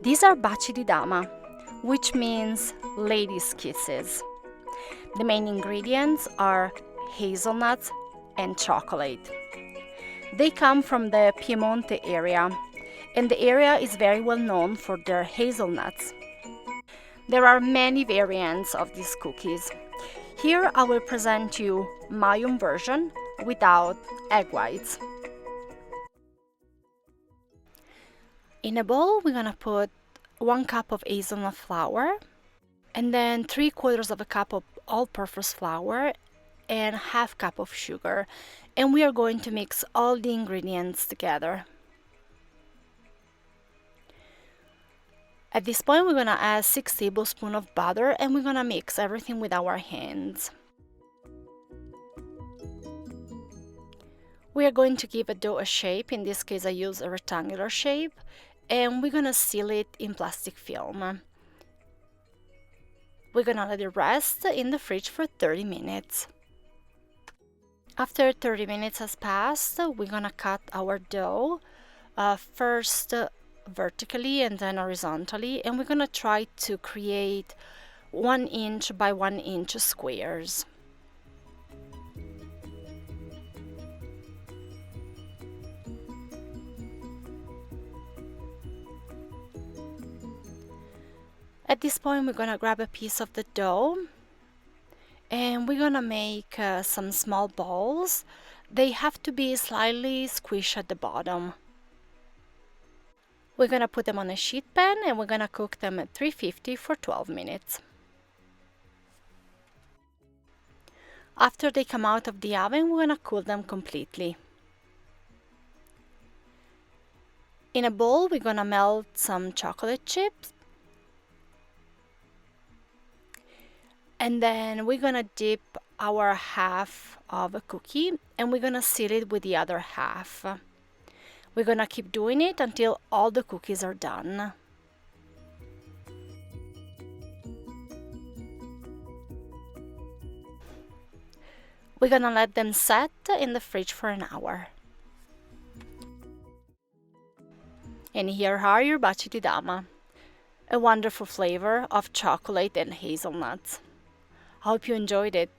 These are Baci di Dama, which means ladies' kisses. The main ingredients are hazelnuts and chocolate. They come from the Piemonte area, and the area is very well known for their hazelnuts. There are many variants of these cookies. Here I will present you my own version without egg whites. In a bowl, we're gonna put 1 cup of hazelnut flour, and then 3/4 of a cup of all-purpose flour and 1/2 cup of sugar, and we are going to mix all the ingredients together. At this point, we're gonna add 6 tablespoons of butter, and we're gonna mix everything with our hands. We are going to give a dough a shape. In this case, I use a rectangular shape, and we're gonna seal it in plastic film. We're gonna let it rest in the fridge for 30 minutes. After 30 minutes has passed, we're gonna cut our dough, first vertically and then horizontally, and we're gonna try to create 1 inch by 1 inch squares. At this point, we're gonna grab a piece of the dough and we're gonna make some small balls. They have to be slightly squished at the bottom. We're gonna put them on a sheet pan and we're gonna cook them at 350 for 12 minutes. After they come out of the oven, we're gonna cool them completely. In a bowl, we're gonna melt some chocolate chips. And then we're gonna dip our half of a cookie and we're gonna seal it with the other half. We're gonna keep doing it until all the cookies are done. We're gonna let them set in the fridge for an hour. And here are your Baci di Dama, a wonderful flavor of chocolate and hazelnuts. I hope you enjoyed it.